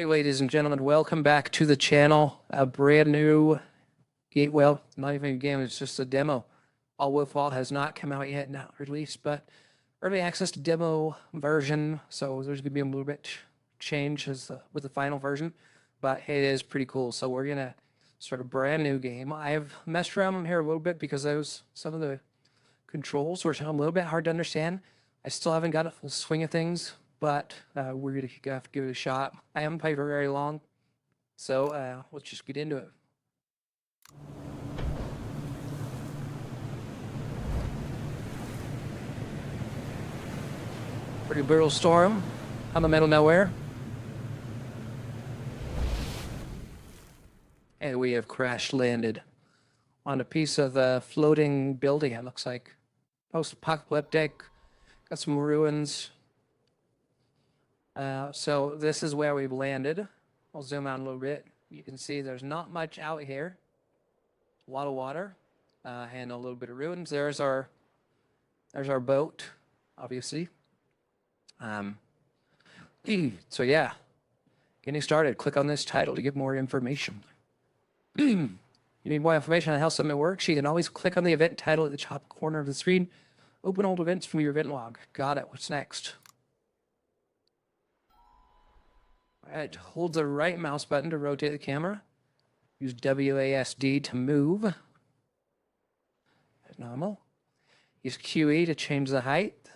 Alright, ladies and gentlemen, welcome back to the channel. A brand new game, well, not even a game, it's just a demo. All Wolf Wall has not come out yet, not released, but early access demo version, so there's going to be a little bit change with the final version, but it is pretty cool. So we're going to start a brand new game. I've messed around here a little bit because some of the controls were a little bit hard to understand. I still haven't got a full swing of things, but we're going to have to give it a shot. I haven't played for very long, so let's just get into it. Pretty brutal storm on the middle of nowhere. And we have crash landed on a piece of floating building, it looks like. Post-apocalyptic. Got some ruins. So this is where we've landed. I'll zoom out a little bit. You can see there's not much out here. A lot of water and a little bit of ruins. There's our boat, obviously. So yeah, getting started. Click on this title to get more information. You need more information on how something works? You can always click on the event title at the top corner of the screen. Open old events from your event log. Got it. What's next? All right. Hold the right mouse button to rotate the camera. Use WASD to move. As normal. Use QE to change the height.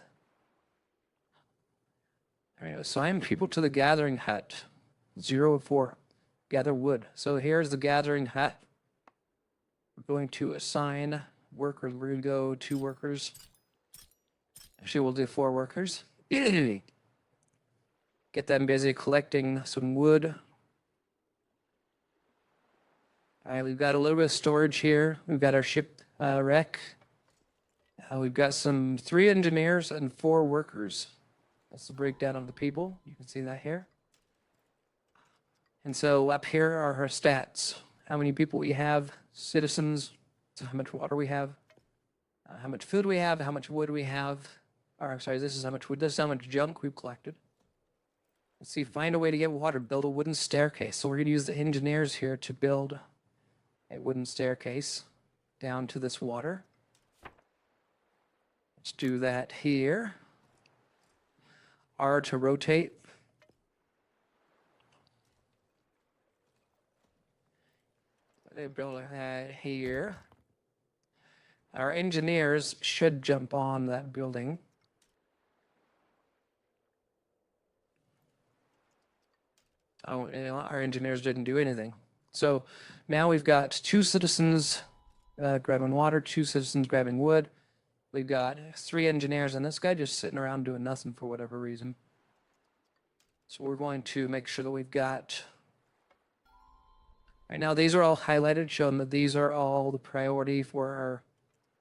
There we go. Assign people to the gathering hut. 0 of 4. Gather wood. So here's the gathering hut. We're going to assign workers. We're going to go 2 workers. Actually, we'll do 4 workers. Get them busy collecting some wood. All right, we've got a little bit of storage here. We've got our ship wreck. We've got 3 engineers and 4 workers. That's the breakdown of the people. You can see that here. And so up here are our stats. How many people we have, citizens, so how much water we have, how much food we have, how much wood we have. Or, I'm sorry, this is how much wood, this is how much junk we've collected. Let's see, find a way to get water, build a wooden staircase. So we're going to use the engineers here to build a wooden staircase down to this water. Let's do that here. R to rotate. They build that here. Our engineers should jump on that building. Oh, you know, our engineers didn't do anything. So now we've got 2 citizens grabbing water, 2 citizens grabbing wood. We've got 3 engineers, and this guy just sitting around doing nothing for whatever reason. So we're going to make sure that we've got... Right now, these are all highlighted, showing that these are all the priority for our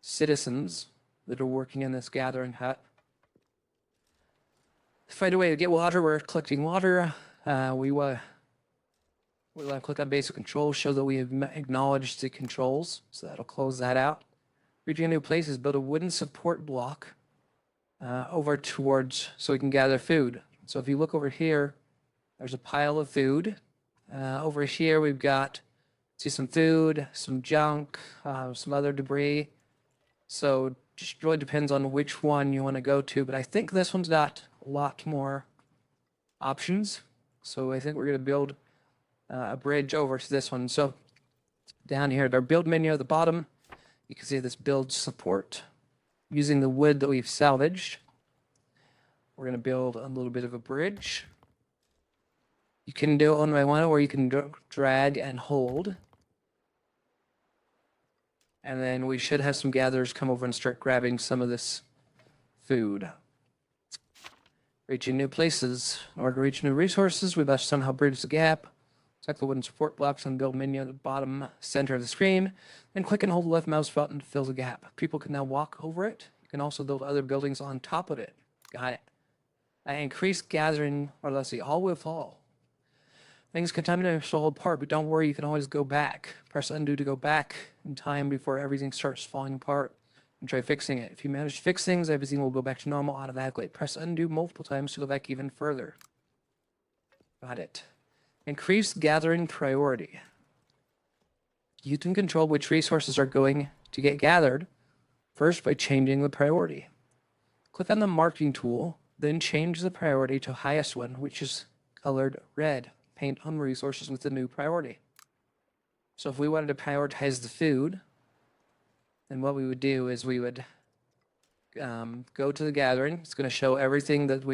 citizens that are working in this gathering hut. To find a way to get water, we're collecting water. We'll click on basic controls, show that we have acknowledged the controls, so that'll close that out. Reaching a new place is build a wooden support block over towards so we can gather food. So if you look over here, there's a pile of food. Over here we've got, see, some food, some junk, some other debris. So it just really depends on which one you want to go to, but I think this one's got a lot more options. So I think we're going to build a bridge over to this one. So down here at our build menu at the bottom, you can see this build support. Using the wood that we've salvaged, we're going to build a little bit of a bridge. You can do it one by one, or you can drag and hold. And then we should have some gatherers come over and start grabbing some of this food. Reaching new places. In order to reach new resources, we must somehow bridge the gap. Select the wooden support blocks on the build menu at the bottom center of the screen. Then click and hold the left mouse button to fill the gap. People can now walk over it. You can also build other buildings on top of it. Got it. Increase gathering, or let's see, all will fall. Things can temporarily fall apart, but don't worry, you can always go back. Press undo to go back in time before everything starts falling apart. And try fixing it. If you manage to fix things, everything will go back to normal automatically. Press undo multiple times to go back even further. Got it. Increase gathering priority. You can control which resources are going to get gathered first by changing the priority. Click on the marking tool, then change the priority to highest one, which is colored red. Paint on resources with the new priority. So if we wanted to prioritize the food, then what we would do is we would go to the gathering. It's going to show everything that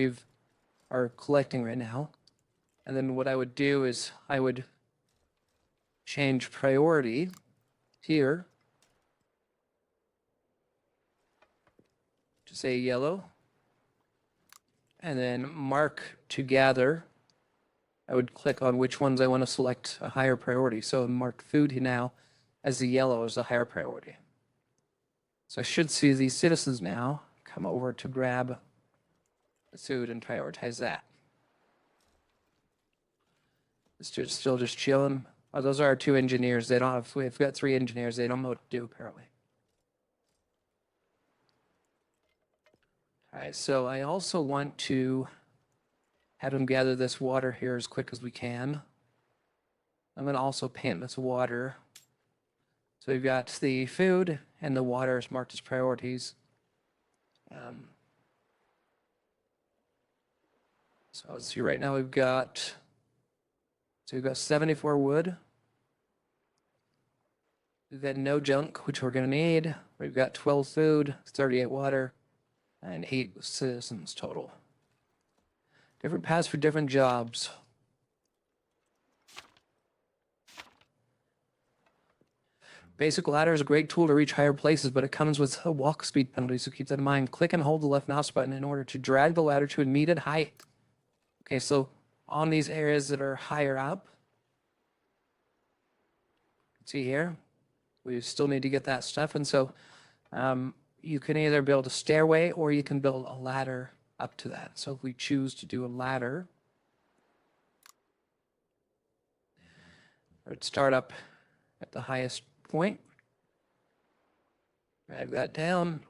are collecting right now. And then what I would do is I would change priority here to say yellow. And then mark to gather. I would click on which ones I want to select a higher priority. So mark food now as the yellow as a higher priority. So I should see these citizens now come over to grab the food and prioritize that. This dude's still just chilling. Oh, those are our 2 engineers. They don't have, we've got 3 engineers. They don't know what to do, apparently. All right, so I also want to have them gather this water here as quick as we can. I'm going to also paint this water. So we've got the food and the water is marked as priorities. So let's see, right now we've got 74 wood. We've got no junk, which we're going to need. We've got 12 food, 38 water, and 8 citizens total. Different paths for different jobs. Basic ladder is a great tool to reach higher places, but it comes with a walk speed penalty, so keep that in mind. Click and hold the left mouse button in order to drag the ladder to a needed height. Okay, so on these areas that are higher up, see here, we still need to get that stuff. And so you can either build a stairway or you can build a ladder up to that. So if we choose to do a ladder, or start up at the highest point, drag that down,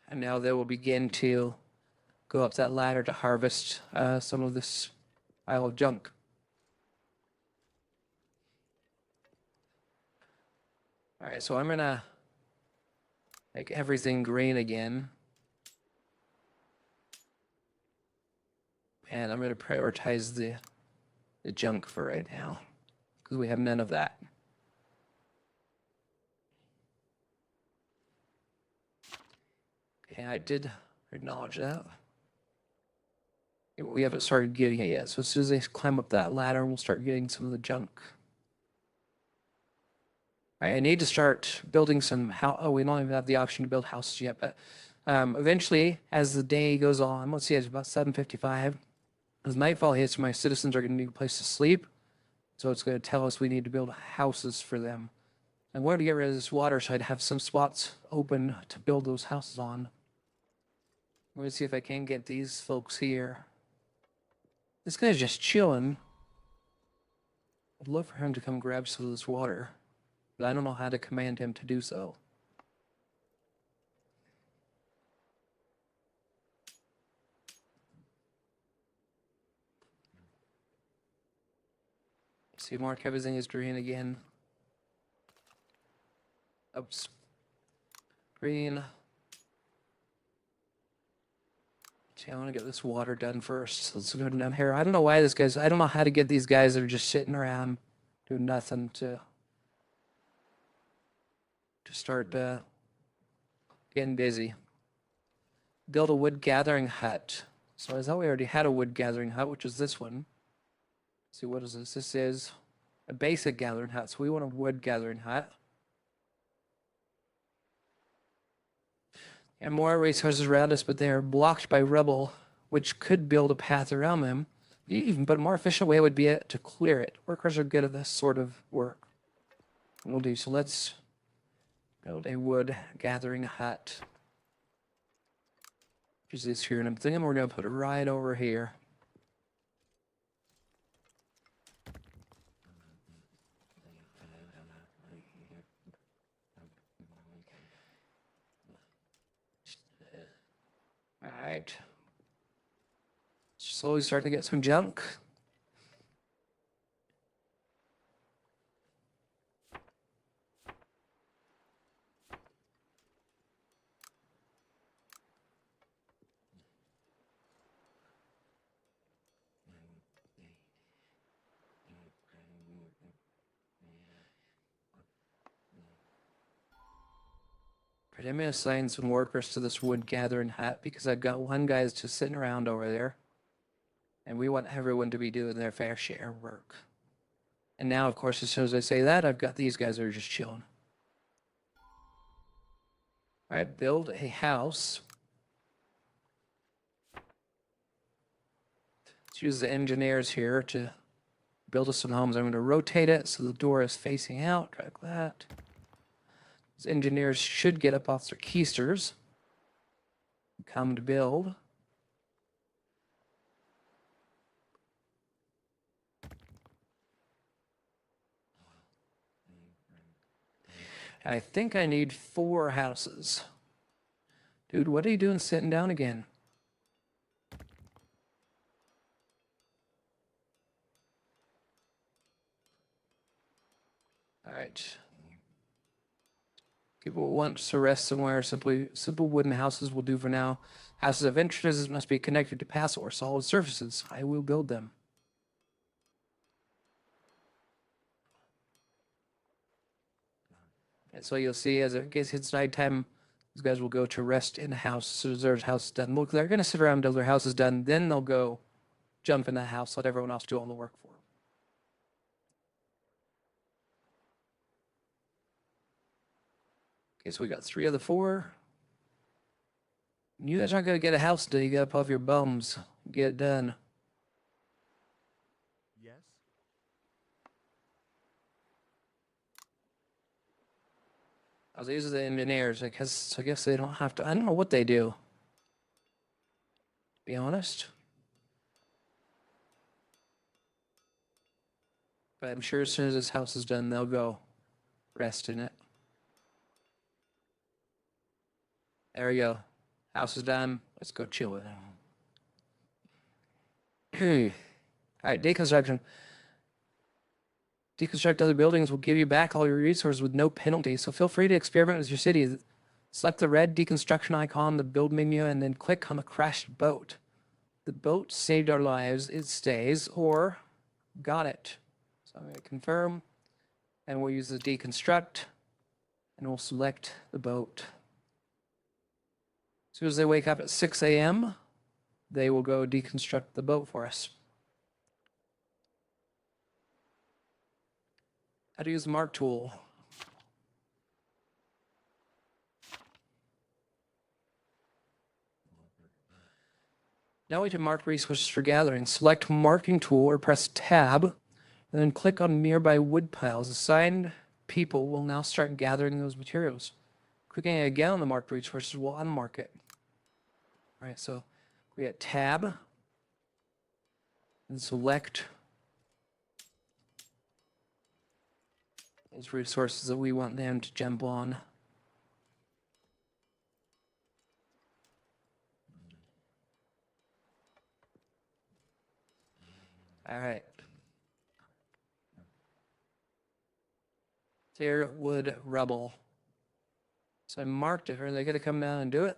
and now they will begin to go up that ladder to harvest some of this pile of junk. All right, so I'm gonna make everything green again. And I'm gonna prioritize the junk for right now, because we have none of that. Okay, I did acknowledge that. We haven't started getting it yet, so as soon as they climb up that ladder, we'll start getting some of the junk. All right, I need to start building some house. Oh, we don't even have the option to build houses yet, but eventually, as the day goes on, let's see, it's about 7:55. As nightfall hits, my citizens are going to need a place to sleep, so it's going to tell us we need to build houses for them. I wanted to get rid of this water, so I'd have some spots open to build those houses on. I'm going to see if I can get these folks here. This guy's just chilling. I'd love for him to come grab some of this water, but I don't know how to command him to do so. See, mark everything is green again. Oops. Green. See, I want to get this water done first. So let's go down here. I don't know why this guy's... I don't know how to get these guys that are just sitting around doing nothing to start getting busy. Build a wood gathering hut. So I thought we already had a wood gathering hut, which is this one. Let's see, what is this? This is a basic gathering hut. So we want a wood gathering hut. And more resources around us, but they are blocked by rubble, which could build a path around them. But a more efficient way would be to clear it. Workers are good at this sort of work. We'll do so. Let's build a wood gathering hut. Which is this here, and I'm thinking we're going to put it right over here. All right. slowly starting to get some junk. But I'm gonna assign some workers to this wood gathering hut because I've got one guy that's just sitting around over there. And we want everyone to be doing their fair share of work. And now, of course, as soon as I say that, I've got these guys that are just chilling. All right, build a house. Let's use the engineers here to build us some homes. I'm going to rotate it so the door is facing out. Drag that. These engineers should get up off their keisters. Come to build. I think I need 4 houses. Dude, what are you doing sitting down again? All right. People want to rest somewhere. Simple wooden houses will do for now. Houses of interest must be connected to passive or solid surfaces. I will build them. And so you'll see as it hits nighttime, these guys will go to rest in the house. So as their house is done. Look, they're going to sit around until their house is done. Then they'll go jump in the house, let everyone else do all the work for them. Okay, so we got 3 of the 4. You guys aren't going to get a house until you get up off your bums. Get it done. Yes. These are the engineers. I guess they don't have to. I don't know what they do. Be honest. But I'm sure as soon as this house is done, they'll go rest in it. There we go. House is done. Let's go chill with it. All right, deconstruction. Deconstruct other buildings will give you back all your resources with no penalty, so feel free to experiment with your city. Select the red deconstruction icon, the build menu, and then click on the crashed boat. The boat saved our lives, it stays, or got it. So I'm going to confirm, and we'll use the deconstruct, and we'll select the boat. As soon as they wake up at 6 a.m., they will go deconstruct the boat for us. How to use the mark tool. Now we can mark resources for gathering. Select marking tool or press tab, and then click on nearby wood piles. Assigned people will now start gathering those materials. Clicking again on the marked resources will unmark it. All right, so we hit tab and select those resources that we want them to jump on. All right. Clear wood rubble. So I marked it. Are they going to come down and do it?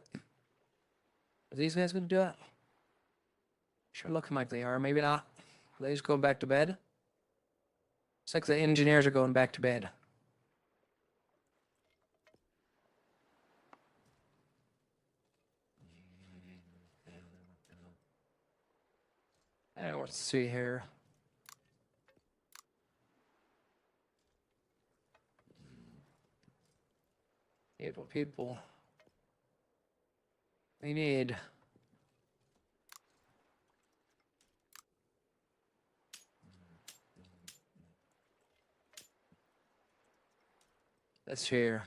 Are these guys going to do it? Sure looking like they are. Maybe not. Are they just going back to bed? It's like the engineers are going back to bed. Let's see here. People. We need. That's here.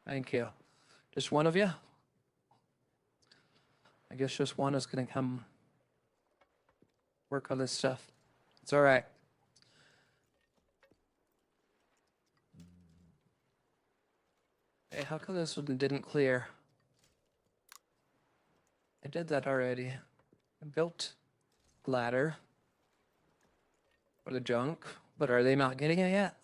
Thank you. Just one of you? I guess just one is going to come work on this stuff. It's all right. Hey, how come this one didn't clear? I did that already. I built ladder for the junk, but are they not getting it yet?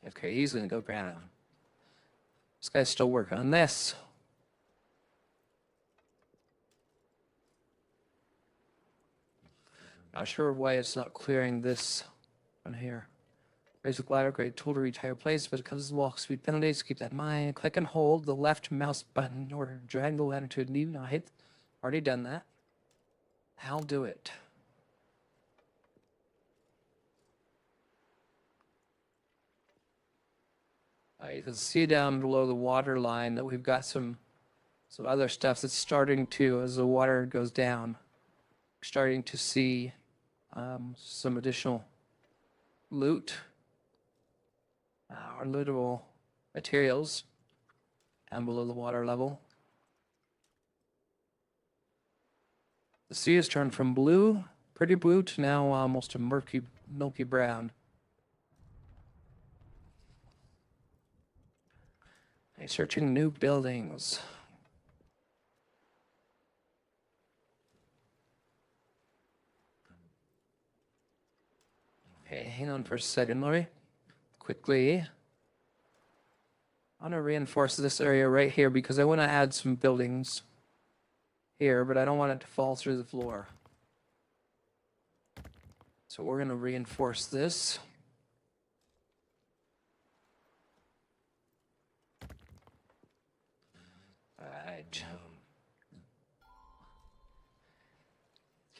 Okay, he's gonna go grab him. This guy's still working on this. Not sure why it's not clearing this one here. Basic ladder, great tool to reach higher place, but it comes with walk speed penalties. Keep that in mind. Click and hold the left mouse button in order to drag the ladder to a new height. Already done that. I'll do it. You can see down below the water line that we've got some other stuff that's starting to, as the water goes down, starting to see some additional loot or lootable materials down below the water level. The sea has turned from blue, pretty blue, to now almost a murky, milky brown. Okay, searching new buildings. Okay, hang on for a second, Lori. Quickly. I want to reinforce this area right here because I want to add some buildings here, but I don't want it to fall through the floor. So we're going to reinforce this. All right.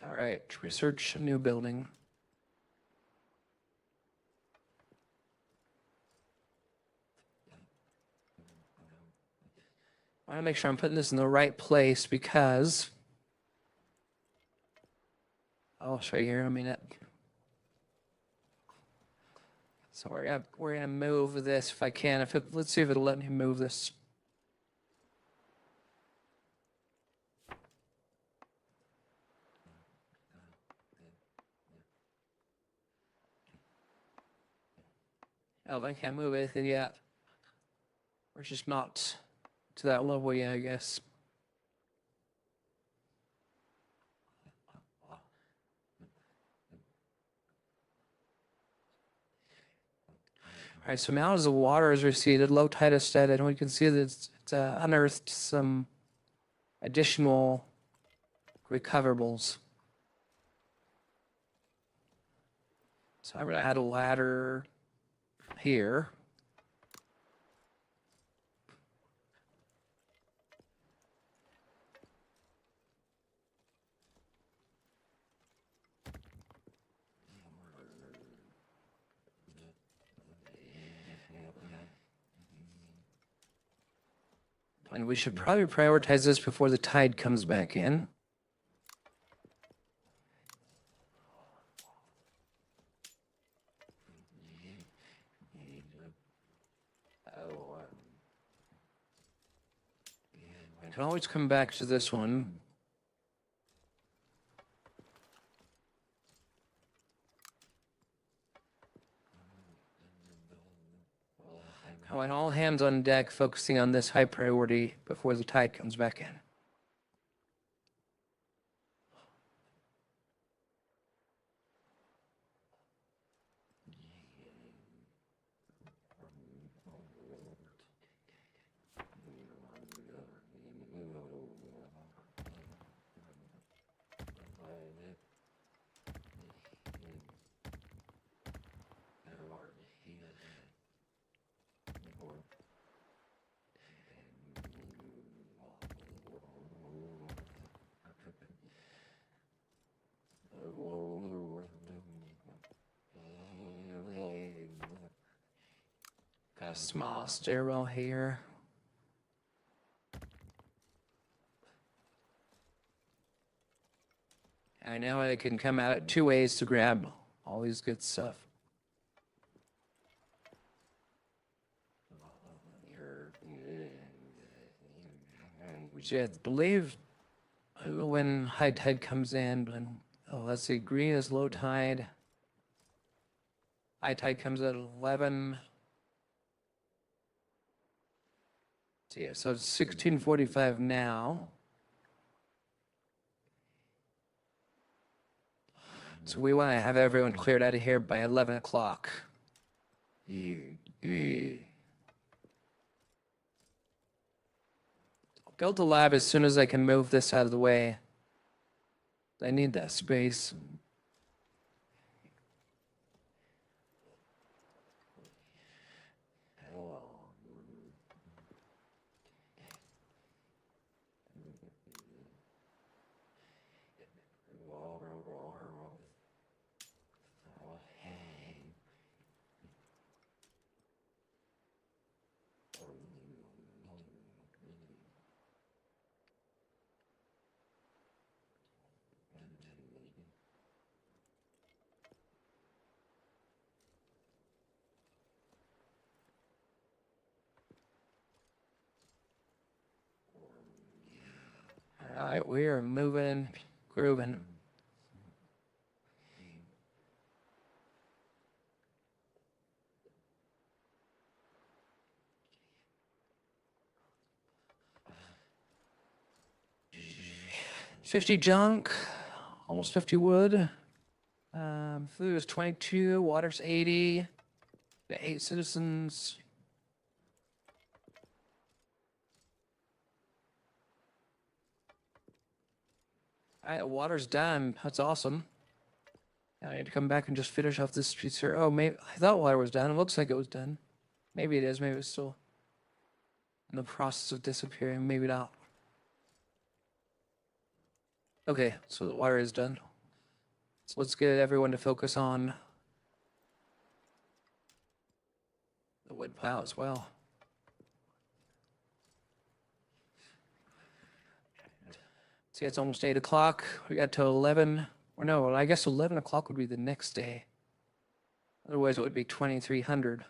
All right, research a new building. I want to make sure I'm putting this in the right place because I'll show you here in a minute. So we're gonna move this if I can. Let's see if it'll let me move this. Oh, I can't move anything yet. We're just not to that level yet, I guess. All right, so now as the water has receded, low tide has steadied, and we can see that it's unearthed some additional recoverables. So I'm going to add a ladder here. And we should probably prioritize this before the tide comes back in. I can always come back to this one. I want all hands on deck focusing on this high priority before the tide comes back in. Got a small stairwell here. I know I can come at it two ways to grab all these good stuff. Which I believe when high tide comes in. Let's see, green is low tide. High tide comes at 11. So it's 16:45 now. So we want to have everyone cleared out of here by 11 o'clock. I'll build the lab as soon as I can move this out of the way. I need that space. All right, we are moving, grooving. $50 junk, almost 50 wood. Food is 22, water's 80. The 8 citizens. All right, water's done. That's awesome. Now I need to come back and just finish off this street here. Oh, maybe I thought water was done. It looks like it was done. Maybe it is. Maybe it's still in the process of disappearing. Maybe not. Okay, so the water is done. So let's get everyone to focus on the wood pile as well. See, it's almost 8 o'clock. We got till 11. Or no, I guess 11 o'clock would be the next day. Otherwise, it would be 2300.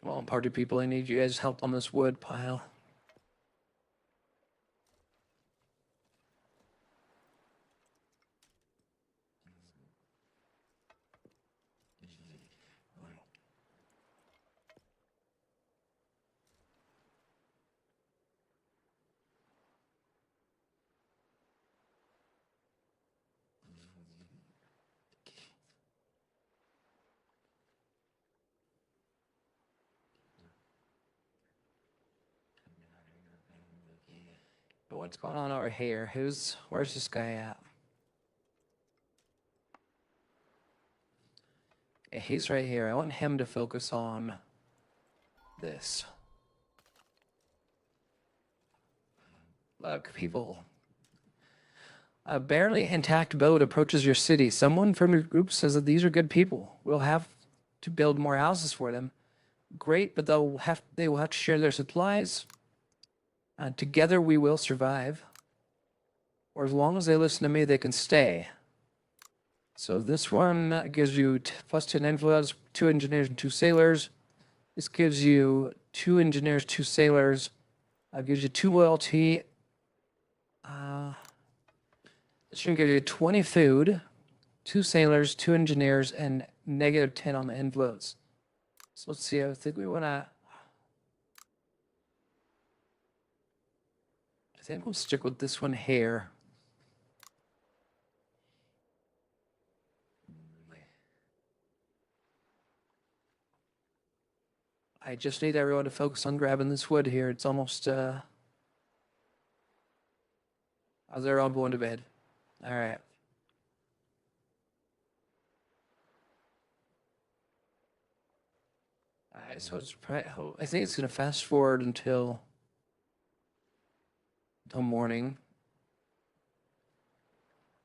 Come on, party people, I need you guys' help on this wood pile. But what's going on over here? Where's this guy at? Yeah, he's right here. I want him to focus on this. Look, people. A barely intact boat approaches your city. Someone from your group says that these are good people. We'll have to build more houses for them. Great, but they will have to share their supplies. Together we will survive. Or as long as they listen to me, they can stay. So this one gives you plus 10 influence, 2 engineers and 2 sailors. This gives you 2 engineers, 2 sailors. Gives you 2 loyalty. This should give you 20 food, 2 sailors, 2 engineers, and negative 10 on the influence. So let's see, I think we want to... I think we'll stick with this one here. I just need everyone to focus on grabbing this wood here. It's almost, they're all going to bed. All right. All right, so it's I think it's going to fast forward until morning.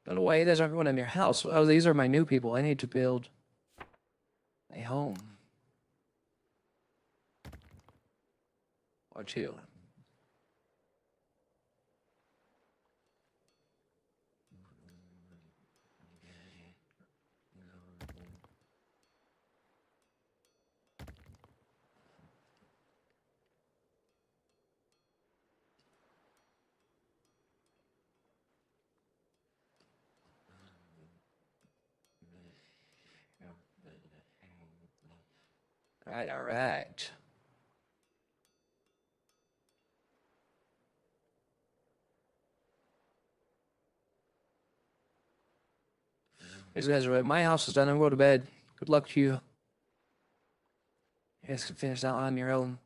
By the way, there's everyone in your house. Oh, these are my new people. I need to build a home. Or 2. All right. These guys are right. My house is done. I'm going to bed. Good luck to you. You guys can finish that on your own.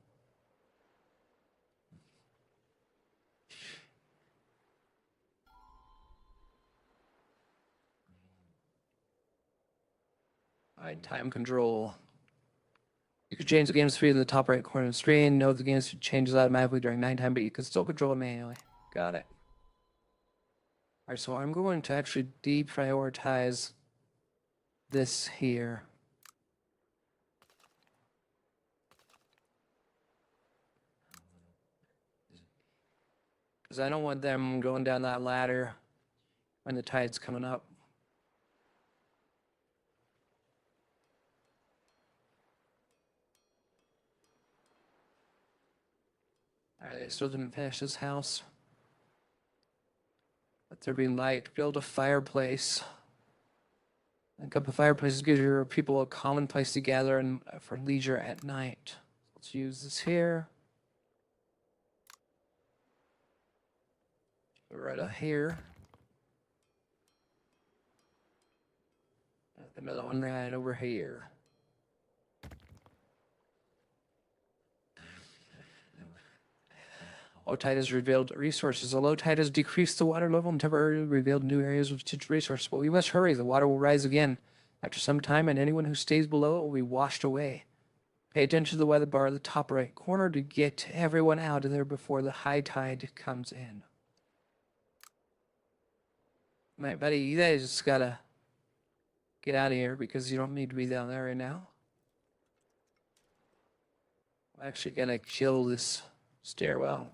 All right, time control. You can change the game speed in the top right corner of the screen. Note the game speed changes automatically during nighttime, but you can still control it manually. Got it. All right, so I'm going to actually deprioritize this here. Because I don't want them going down that ladder when the tide's coming up. All right, I still didn't finish this house. Let there be light. Build a fireplace. A couple of fireplaces gives your people a common place to gather and for leisure at night. Let's use this here. Right up here. Another one right over here. Low tide has revealed resources. The low tide has decreased the water level and temporarily revealed new areas of potential resources. But we must hurry. The water will rise again after some time, and anyone who stays below it will be washed away. Pay attention to the weather bar at the top right corner to get everyone out of there before the high tide comes in. My buddy, you guys just gotta get out of here because you don't need to be down there right now. I'm actually gonna kill this stairwell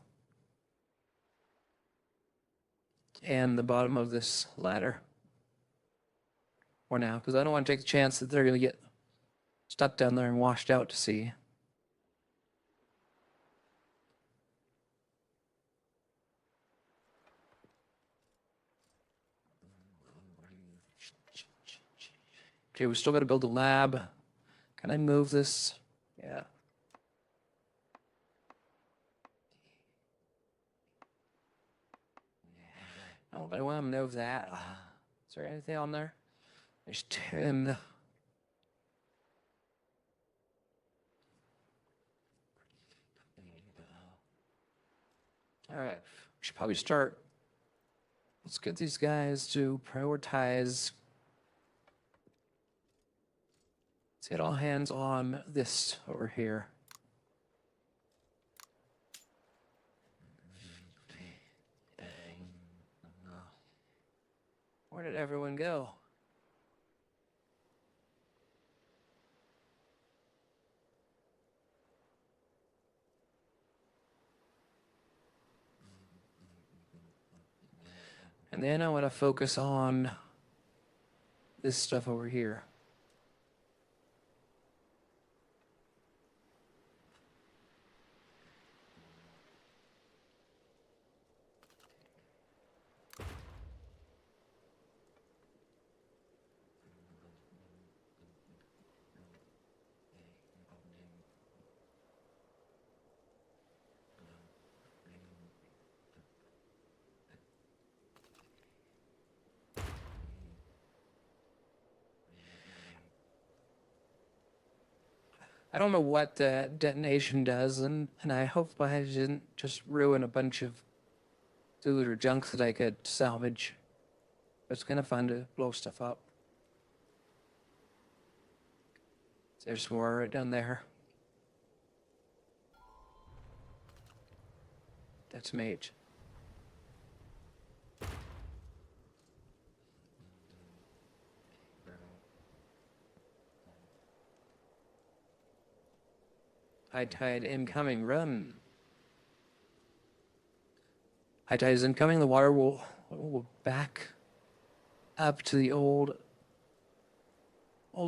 and the bottom of this ladder for now, because I don't want to take the chance that they're gonna get stuck down there and washed out to sea. Okay, we still got to build a lab. Can I move this? Yeah. Oh, but I want to move that. Is there anything on there? There's 10. All right, we should probably start. Let's get these guys to prioritize. Let's get all hands on this over here. Where did everyone go? And then I want to focus on this stuff over here. I don't know what the detonation does, and I hope I didn't just ruin a bunch of food or junk that I could salvage. It's kind of fun to blow stuff up. There's more right down there. That's mage. High tide incoming, run. High tide is incoming, the water will back up to the old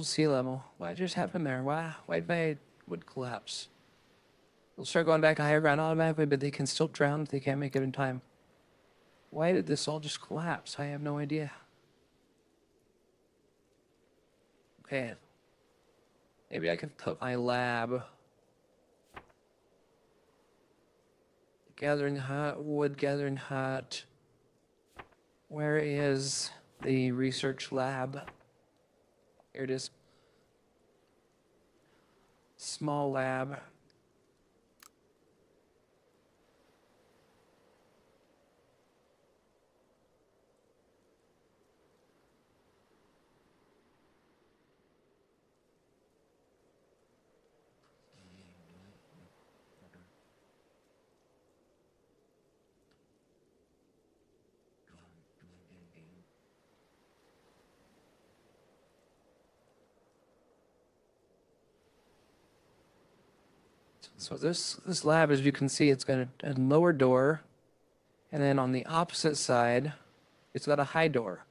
sea level. What just happened there? Why White would collapse. They'll start going back to higher ground automatically, but they can still drown if they can't make it in time. Why did this all just collapse? I have no idea. Okay. Maybe I can put my lab. Gathering hut, wood gathering hut. Where is the research lab? Here it is. Small lab. So this lab, as you can see, it's got a lower door, and then on the opposite side, it's got a high door.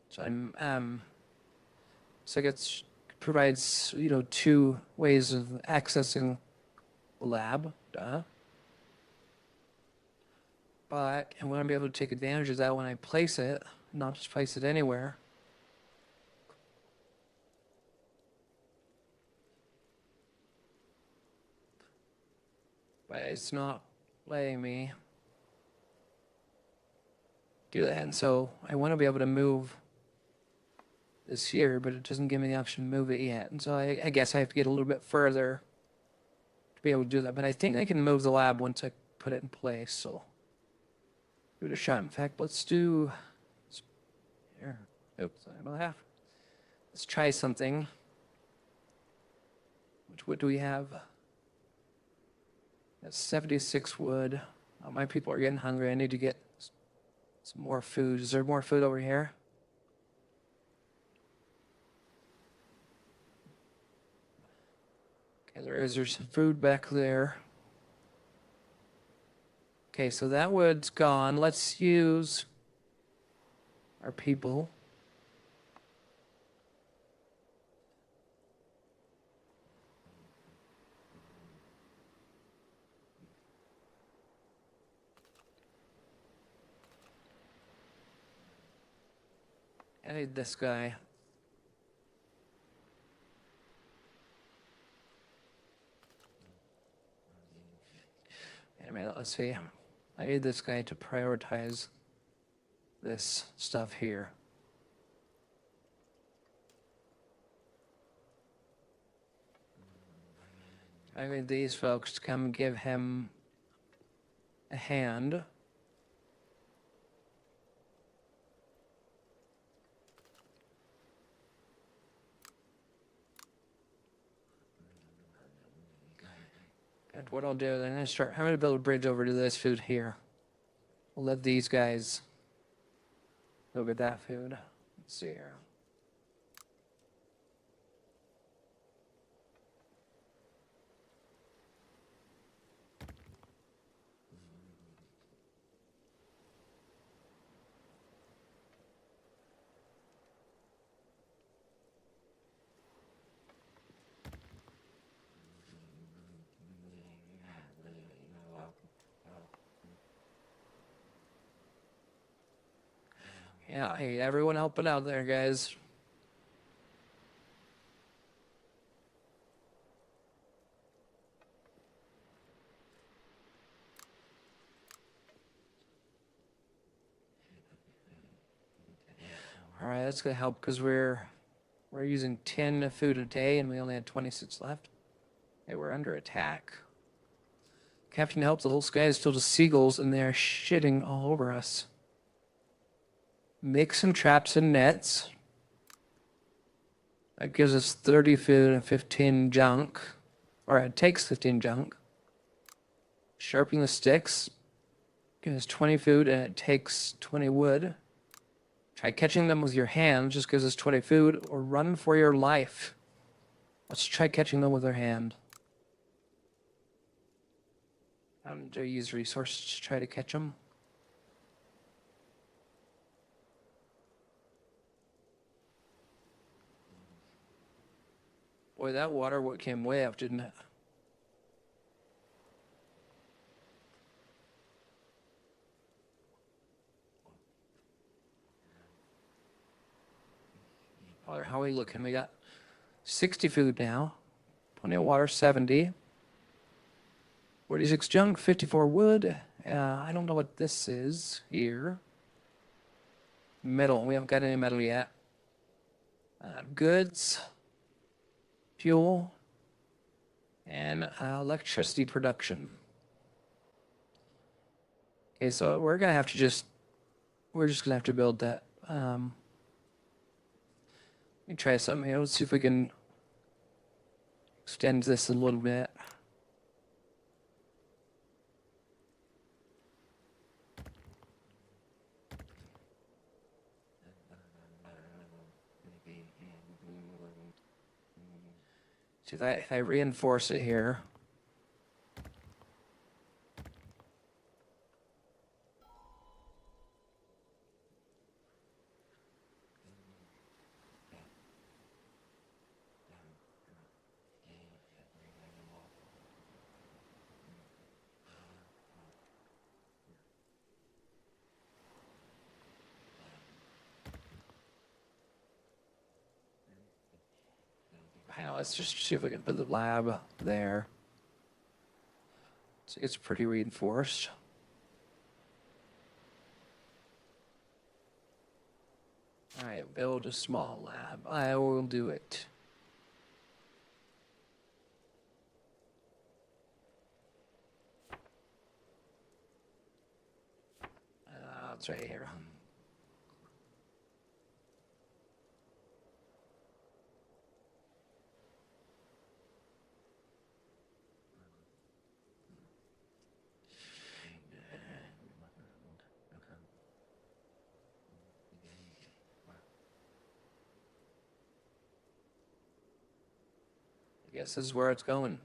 So so it provides, you know, two ways of accessing the lab. Duh. But I want to be able to take advantage of that when I place it, not just place it anywhere. But it's not letting me do that. And so I want to be able to move this here, but it doesn't give me the option to move it yet. And so I guess I have to get a little bit further to be able to do that. But I think I can move the lab once I put it in place. So give it a shot. In fact, let's do here. Oops, I don't have. Let's try something. What do we have? That's 76 wood. Oh, my people are getting hungry. I need to get some more food. Is there more food over here? Okay, there's some food back there. Okay, so that wood's gone. Let's use our people. I need this guy. Wait a minute, let's see. I need this guy to prioritize this stuff here. I need these folks to come give him a hand. And what I'll do is I'm gonna build a bridge over to this food here. We'll let these guys go get that food. Let's see here. Yeah, hey, everyone helping out there, guys. All right, that's gonna help because we're using 10 food a day and we only had 26 left. Hey, we're under attack. Captain helps. The whole sky is filled with seagulls and they're shitting all over us. Make some traps and nets. That gives us 30 food and 15 junk. Or it takes 15 junk. Sharpen the sticks. Gives us 20 food and it takes 20 wood. Try catching them with your hand, just gives us 20 food, or run for your life. Let's try catching them with our hand. Do I use resources to try to catch them? Boy, that water came way up, didn't it? How are we looking? We got 60 food now, plenty of water, 70. 46 junk, 54 wood. I don't know what this is here. Metal. We haven't got any metal yet. Goods, fuel, and electricity production. Okay, so we're just gonna have to build that. Let me try something here. Let's see if we can extend this a little bit. See, if I reinforce it here. Let's just see if we can put the lab there. So it's pretty reinforced. All right, build a small lab. I will do it. It's right here. I guess this is where it's going.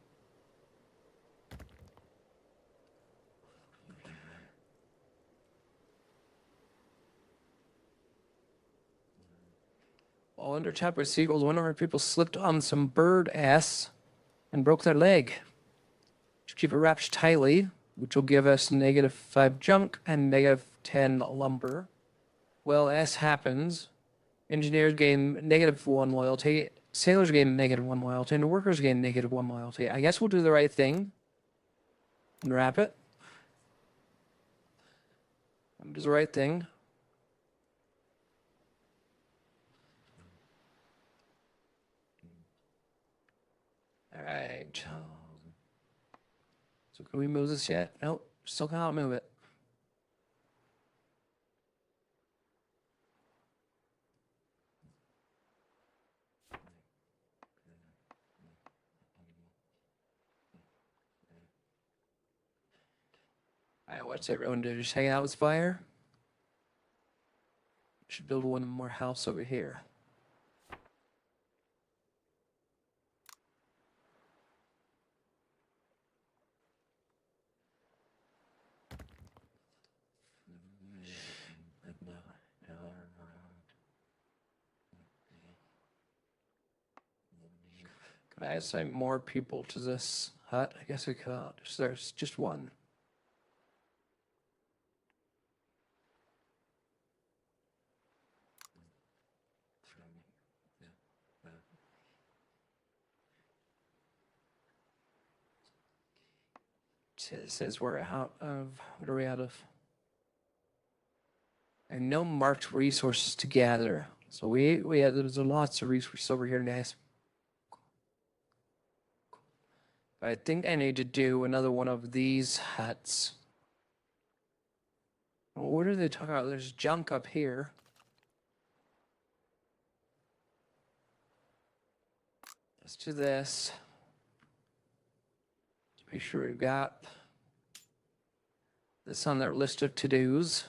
While under attack by seagulls, one of our people slipped on some bird ass and broke their leg. Just keep it wrapped tightly, which will give us -5 junk and -10 lumber. Well, as happens, engineers gain -1 loyalty, sailors gain -1 loyalty, and workers gain -1 loyalty. I guess we'll do the right thing and wrap it. Do the right thing. All right. So can we move this yet? Nope. Still can't move it. All right, what's everyone do? Just hang out with fire? Should build one more house over here. Can I assign more people to this hut? I guess we can't. There's just one. It says we're out of, what are we out of? And no marked resources to gather. So there's lots of resources over here, guys. I think I need to do another one of these huts. What are they talking about? There's junk up here. Let's do this. Make sure we've got this on their list of to-dos.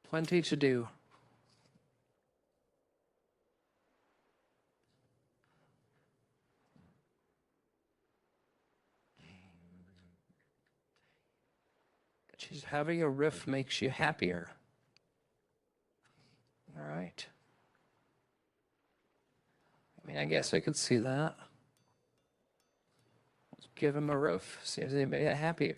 Plenty to do. Just having a riff makes you happier. point. I mean, I guess I could see that. Let's give him a roof. See if anybody get happier.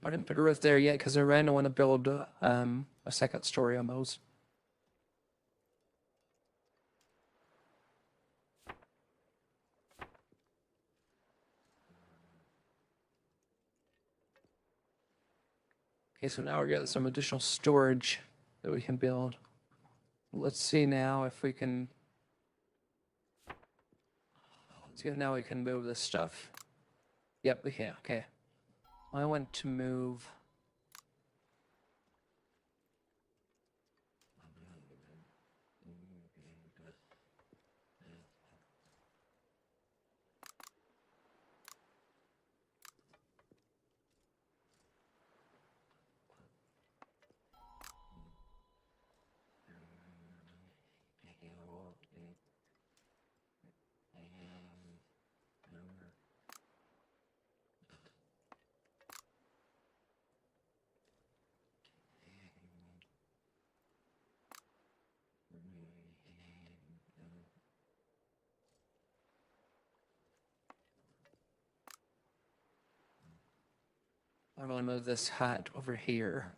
I didn't put a roof there yet because I ran. I want to build a second story on those. Okay, so now we got some additional storage that we can build. Let's see now if we can. Let's see if now we can move this stuff. Yep, we can. Okay. I want to move. I'm going to move this hut over here.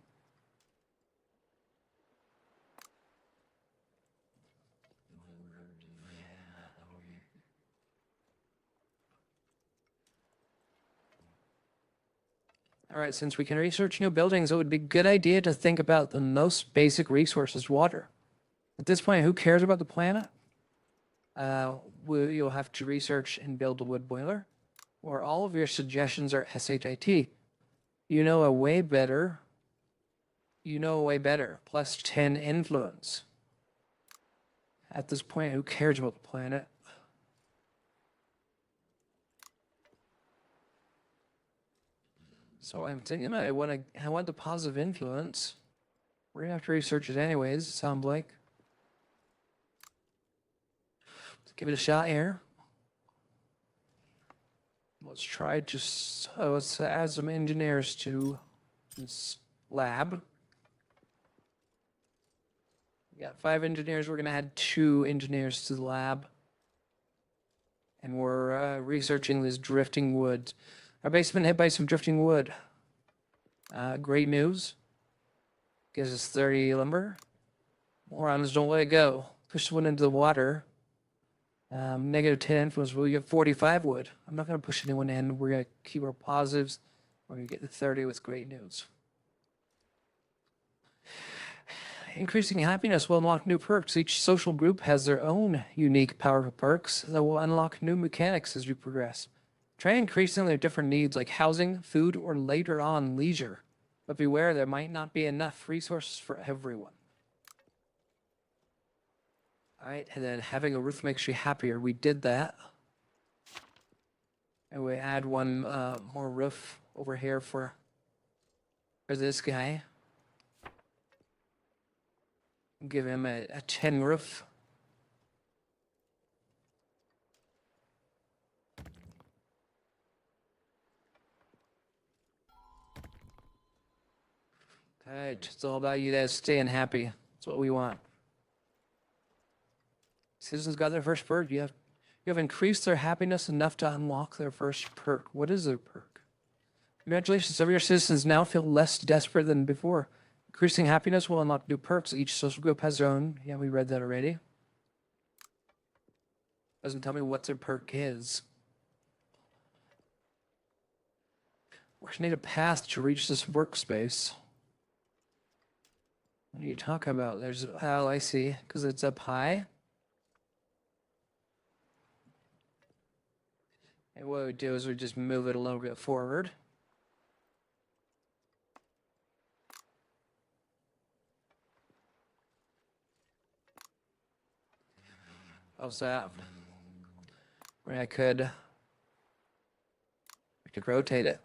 All right, since we can research new buildings, it would be a good idea to think about the most basic resources, water. At this point, who cares about the planet? You'll have to research and build a wood boiler, or all of your suggestions are SHIT. You know a way better. Plus 10 influence. At this point, who cares about the planet? So I'm thinking I want the positive influence. We're gonna have to research it anyways, it sounds like. Let's give it a shot here. Let's try let's add some engineers to this lab. We got 5 engineers. We're gonna add 2 engineers to the lab. And we're researching this drifting wood. Our base has been hit by some drifting wood. Great news. Gives us 30 lumber. Morons, don't let it go. Push the wood into the water. Negative 10 influence. We'll get 45 wood. I'm not going to push anyone in. We're going to keep our positives. We're going to get the 30 with great news. Increasing happiness will unlock new perks. Each social group has their own unique powerful perks that will unlock new mechanics as we progress. Try increasing their different needs like housing, food, or later on leisure. But beware, there might not be enough resources for everyone. All right, and then having a roof makes you happier. We did that. And we add one more roof over here for this guy. Give him a 10 roof. All right, it's all about you guys staying happy. That's what we want. Citizens got their first perk. You have increased their happiness enough to unlock their first perk. What is their perk? Congratulations, some of your citizens now feel less desperate than before. Increasing happiness will unlock new perks. Each social group has their own. Yeah, we read that already. Doesn't tell me what their perk is. We need a path to reach this workspace. What are you talking about? Oh, I see, because it's up high. And what we do is we just move it a little bit forward. How's that? Where we could rotate it.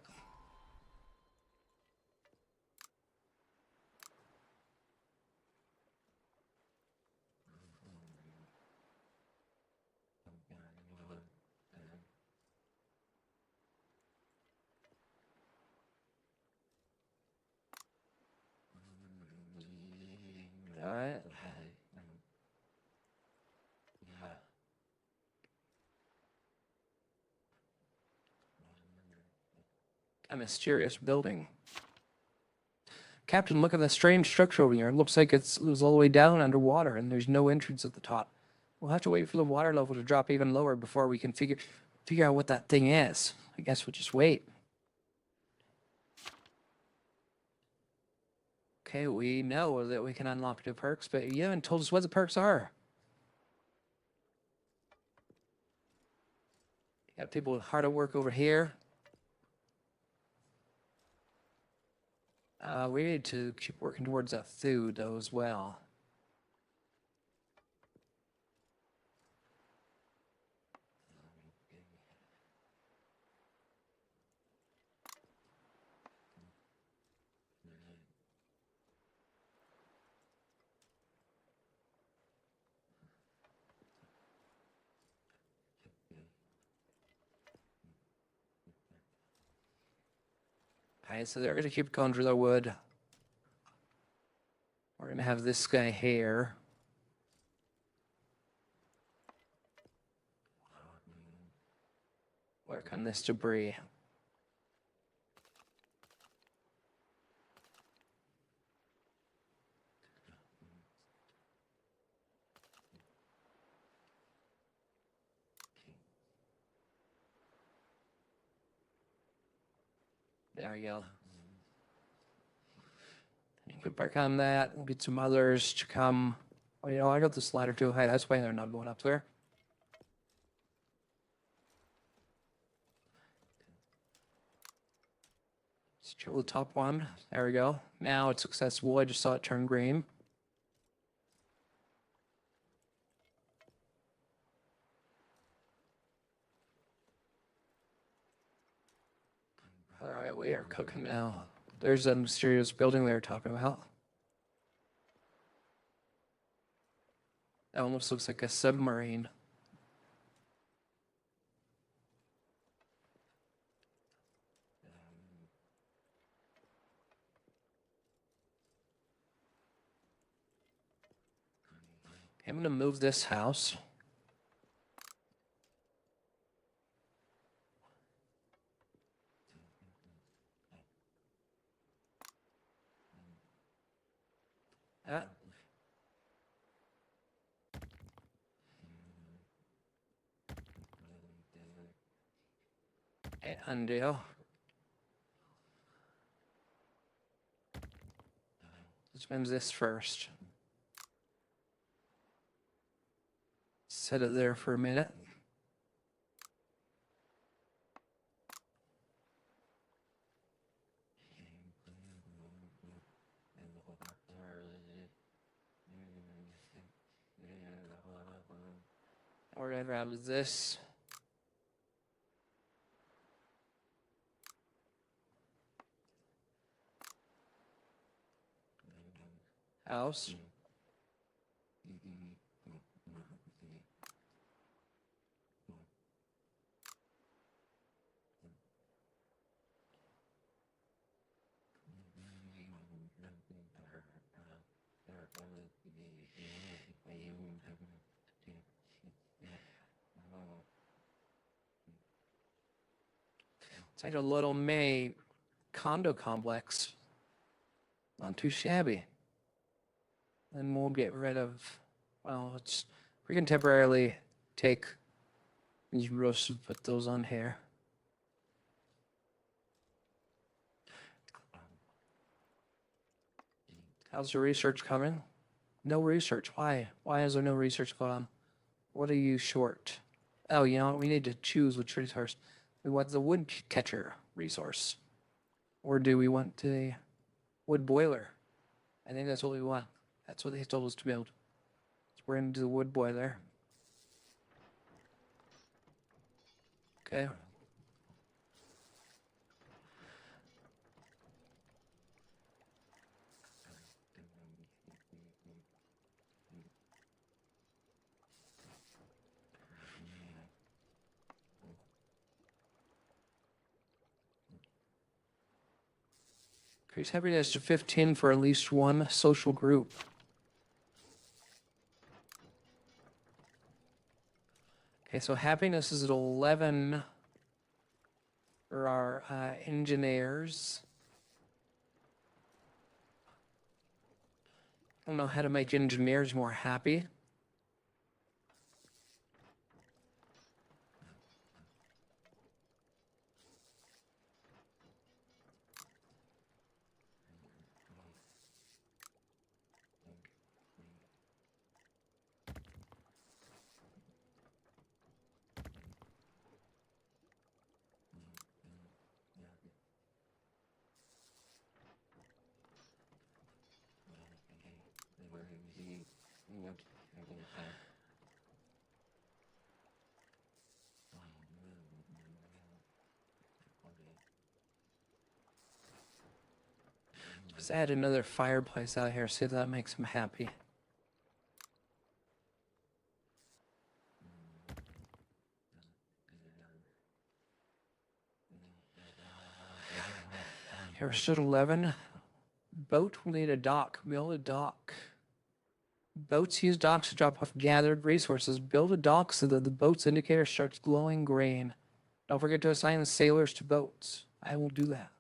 All right. A mysterious building. Captain, look at the strange structure over here. It looks like it was all the way down underwater, and there's no entrance at the top. We'll have to wait for the water level to drop even lower before we can figure out what that thing is. I guess we'll just wait. Okay, we know that we can unlock the perks, but you haven't told us what the perks are. Got people hard at work over here. We need to keep working towards that food, though, as well. Okay, so they're going to keep going through the wood. We're going to have this guy here. Work on this debris. There we go. We work on that. We'll get some others to come. Oh, you know, I got this ladder too high. That's why they're not going up there. Let's chill the top one. There we go. Now it's successful. I just saw it turn green. All right, we are cooking now. There's a mysterious building they were talking about. That almost looks like a submarine. I'm going to move this house. Undo. Let's move this first. Set it there for a minute. We're going to grab this. House. It's like a little May condo complex. Not too shabby. And we'll get rid of, well, we can temporarily take these roasts and put those on here. How's the research coming? No research. Why? Why is there no research going on? What are you short? Oh, you know what? We need to choose which resource. We want the wood catcher resource. Or do we want the wood boiler? I think that's what we want. That's what they told us to build. So we're going to do the wood boiler. Okay. Increase happiness to 15 for at least one social group. Okay, so happiness is at 11 for our engineers. I don't know how to make engineers more happy. Let's add another fireplace out here, see if that makes them happy. Here stood 11. Boat will need a dock. Build a dock. Boats use docks to drop off gathered resources. Build a dock so that the boat's indicator starts glowing green. Don't forget to assign sailors to boats. I will do that.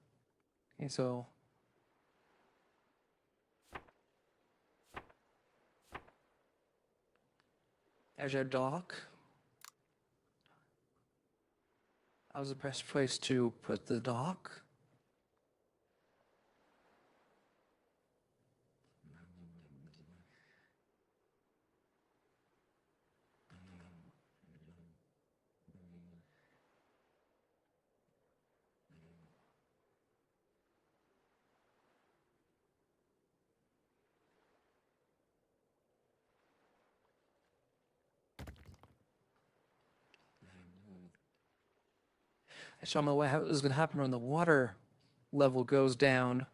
Okay, so there's our dock. That was the best place to put the dock. I saw my way how it was going to happen when the water level goes down.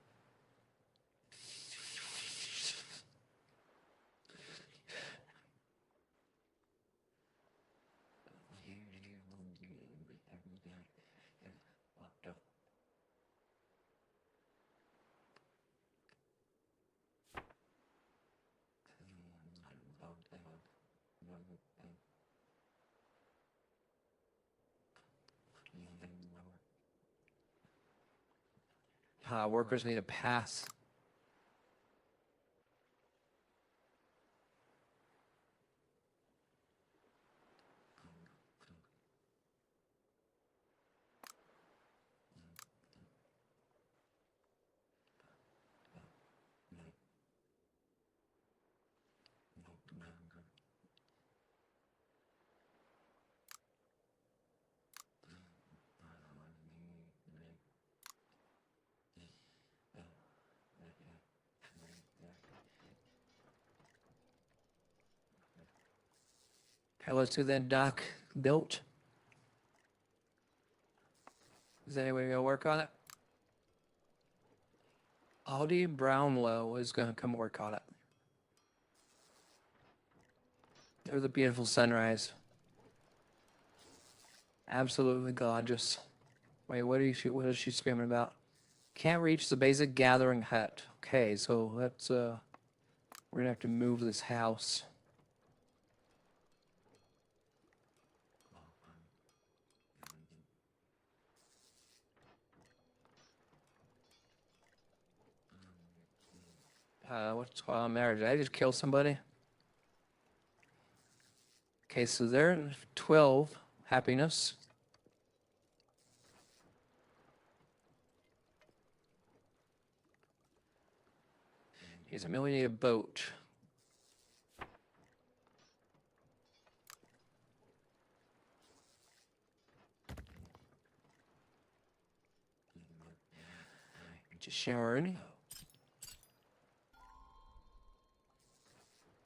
Workers need a pass. Okay, let's do that dock built. Is there any way to work on it? Audie Brownlow is going to come work on it. There's a beautiful sunrise. Absolutely gorgeous. Wait, what is she screaming about? Can't reach the basic gathering hut. Okay, so let's we're gonna have to move this house. What's going on there? Did I just kill somebody? Okay, so they're in 12 happiness. He's a millionaire boat. Just showering.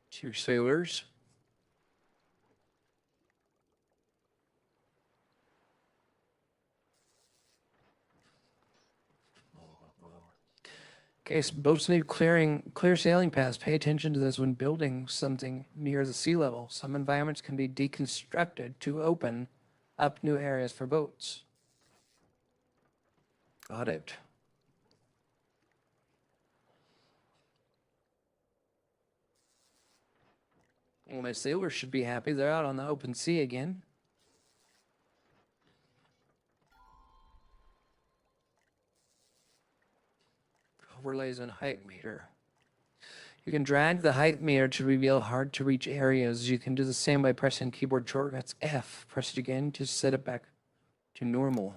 Two sailors. Okay, so boats need clear sailing paths. Pay attention to this when building something near the sea level. Some environments can be deconstructed to open up new areas for boats. Got it. Well, my sailors should be happy. They're out on the open sea again. Overlays and height meter. You can drag the height meter to reveal hard to reach areas. You can do the same by pressing keyboard shortcuts F. Press it again to set it back to normal.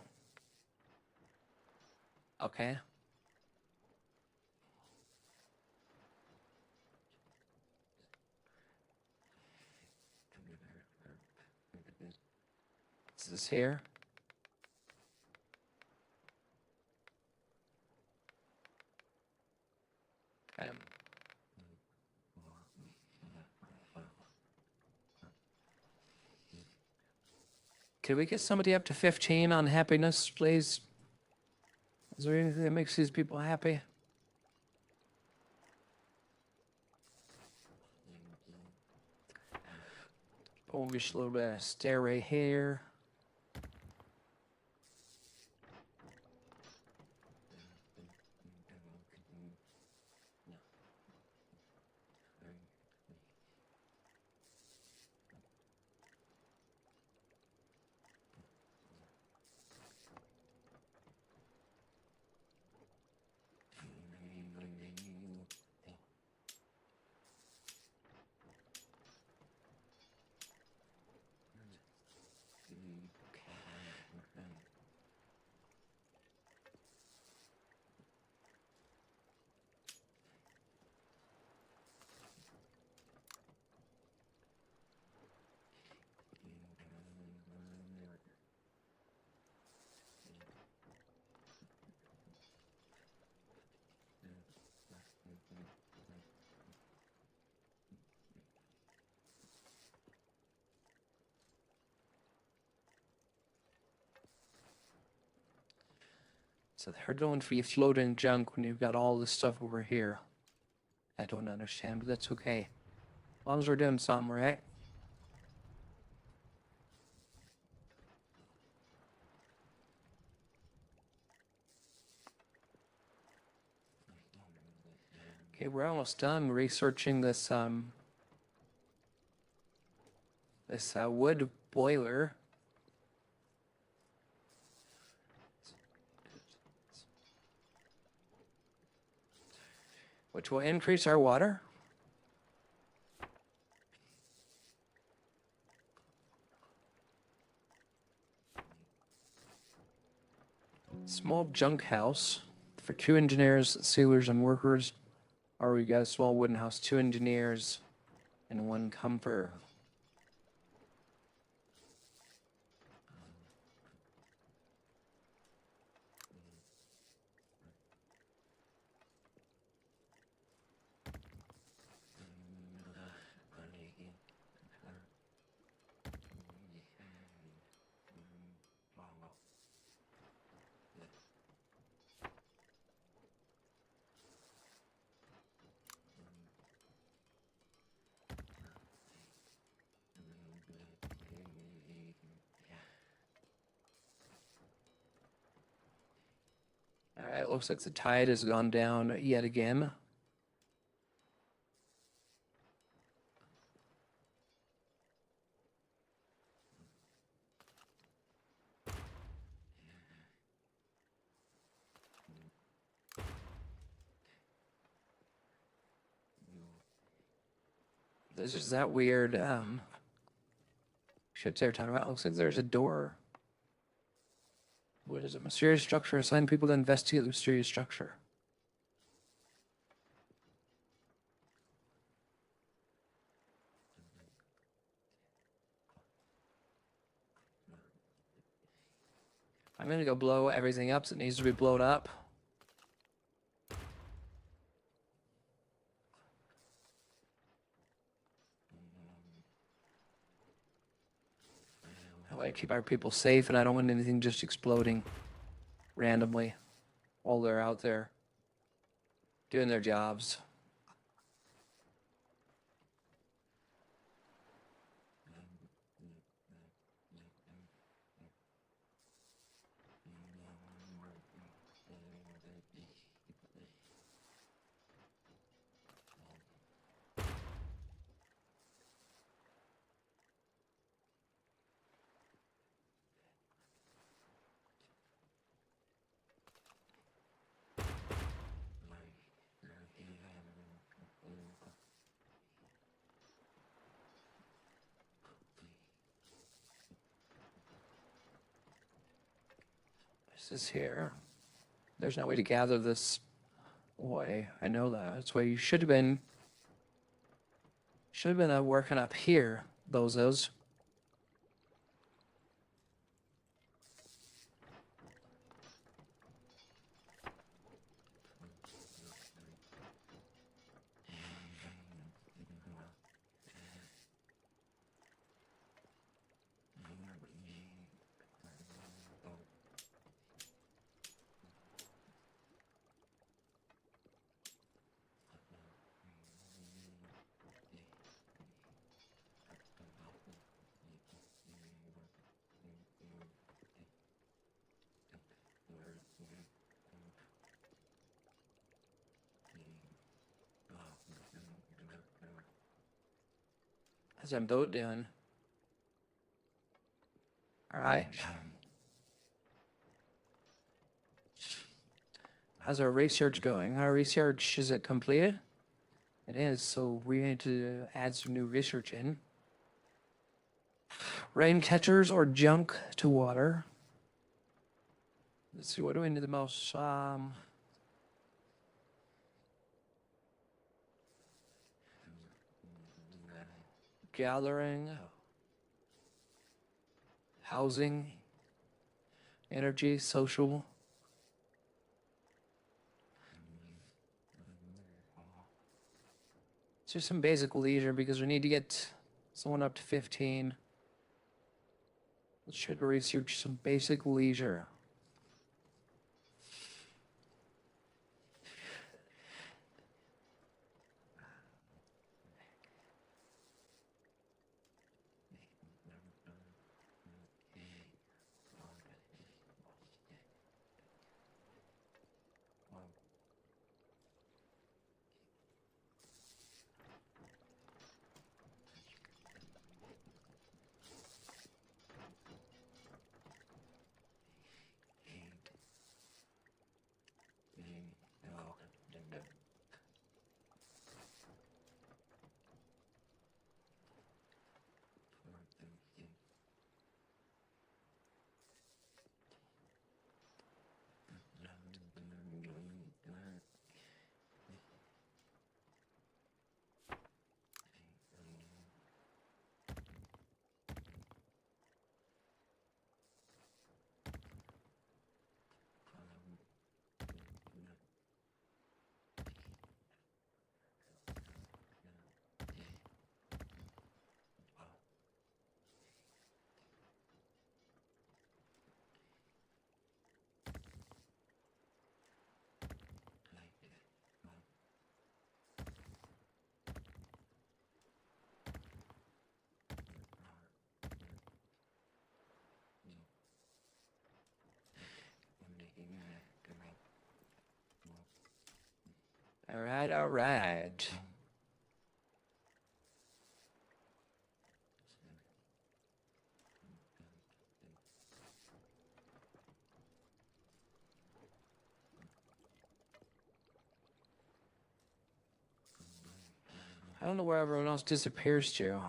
Okay. Is this here? Can we get somebody up to 15 on happiness, please? Is there anything that makes these people happy? Oh, just a little bit of stairway here. So they're doing free floating junk when you've got all this stuff over here. I don't understand, but that's okay. As long as we're doing something, right? Okay, we're almost done researching this wood boiler. Which will increase our water. Small junk house for 2 engineers, sailors, and workers. Or we got a small wooden house, 2 engineers, and 1 comfort. All right, looks like the tide has gone down yet again. This is that weird shit they're talking about. Looks like there's a door. What is it? Mysterious structure. Assign people to investigate the mysterious structure. I'm gonna go blow everything up that needs to be blown up. That way I keep our people safe and I don't want anything just exploding randomly while they're out there. doing their jobs. This is here. There's no way to gather this way. I know that. That's why you should have been. Should have been working up here, bozos. How's that boat doing? All right. How's our research going? Our research, is it complete? It is, so we need to add some new research in. Rain catchers or junk to water. Let's see, what do we need the most? Gathering, housing, energy, social. It's just some basic leisure because we need to get someone up to 15. Let's try to research some basic leisure. All right, all right. I don't know where everyone else disappears to.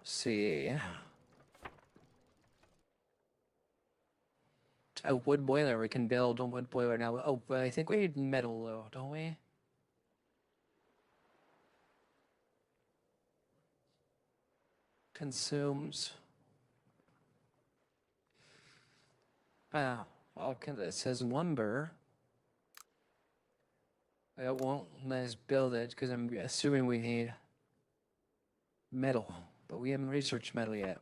See. a wood boiler. We can build a wood boiler now. Oh, but I think we need metal though, don't we? Consumes. Okay, that says lumber. It won't let us build it because I'm assuming we need metal, but we haven't researched metal yet.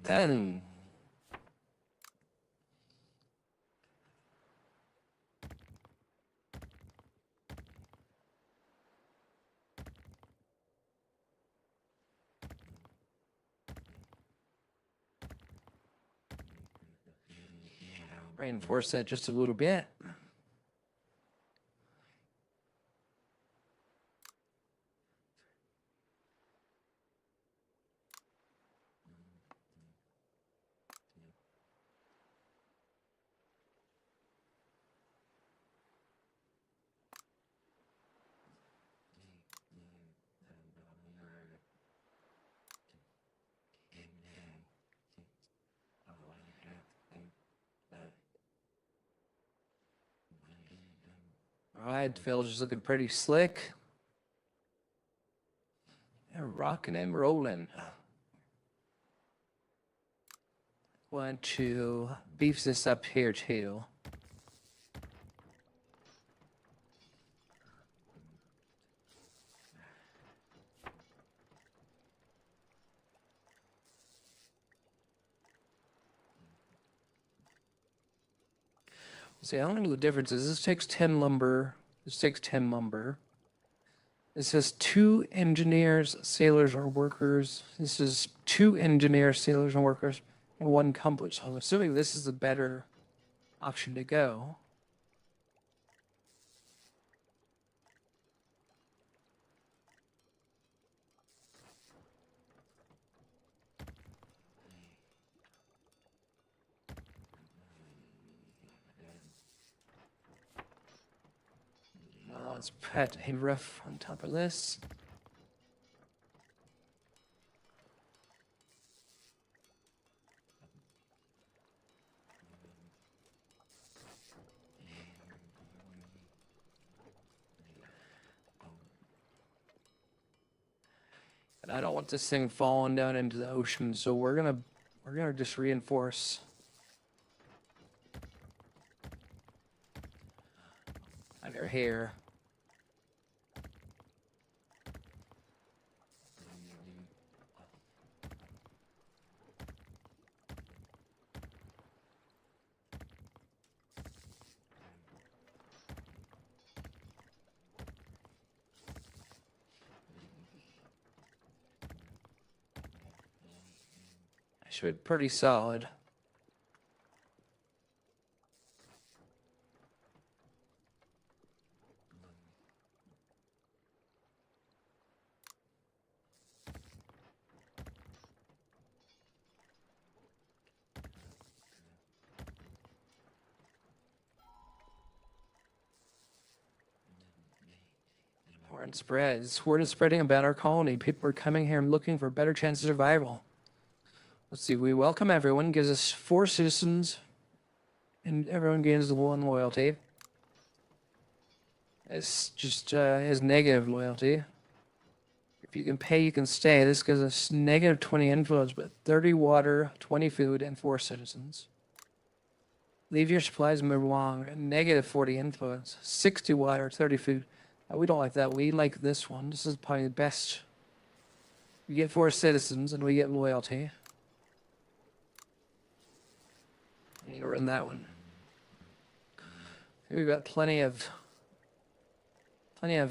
Then reinforce that just a little bit. All right, Phil's just looking pretty slick. They're rocking and rolling. Want to beef this up here too. See, I don't know the difference is. This takes 10 lumber. This takes 10 lumber. This says 2 engineers, sailors, or workers. This is 2 engineers, sailors, and workers, and 1 compass. So I'm assuming this is the better option to go. Let's put a roof on top of this. And I don't want this thing falling down into the ocean, so we're gonna just reinforce. Under here. Should be pretty solid. Word is spreading about our colony. People are coming here and looking for better chances of survival. Let's see, we welcome everyone, gives us 4 citizens, and everyone gains 1 loyalty. It's just has negative loyalty. If you can pay, you can stay. This gives us negative 20 influence, but 30 water, 20 food, and 4 citizens. Leave your supplies and move along. Negative 40 influence, 60 water, 30 food, We don't like that. We like this one. This is probably the best. We get for citizens and we get loyalty. I need to run that one. We've got plenty of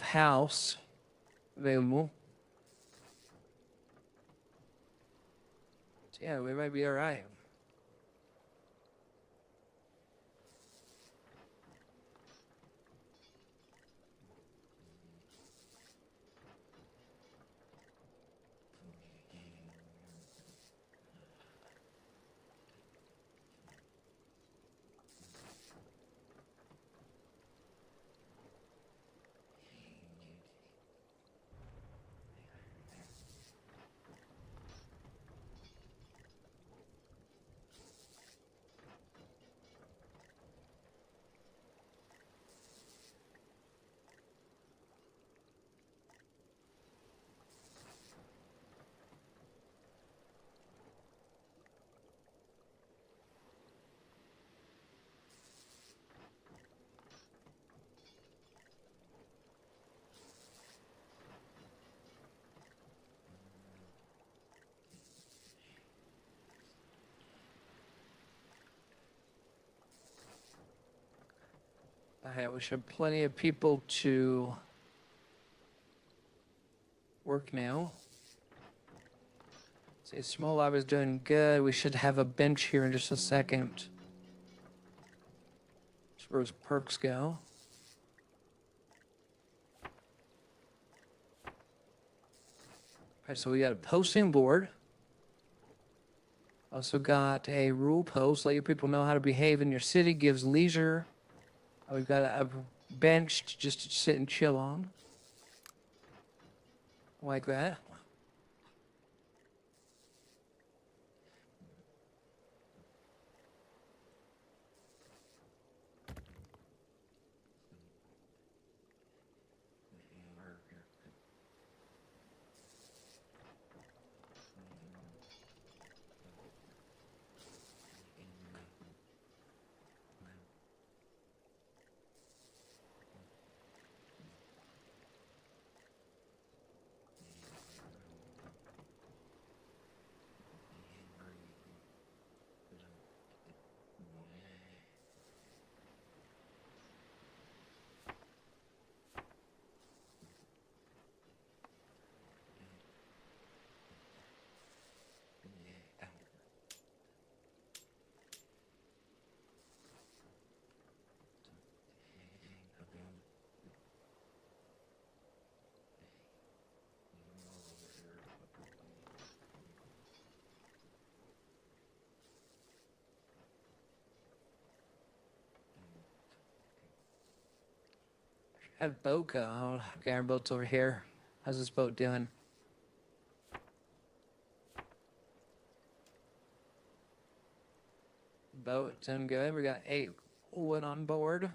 house available. So yeah, we might be all right. We should have plenty of people to work now. See, small lab is doing good. We should have a bench here in just a second. As far as perks go. Alright, so we got a posting board. Also got a rule post, let your people know how to behave in your city, gives leisure. We've got a bench just to sit and chill on. Like that. Have boat go. Oh, okay, our boat's over here. How's this boat doing? Boat doing good. We got 8 wood on board.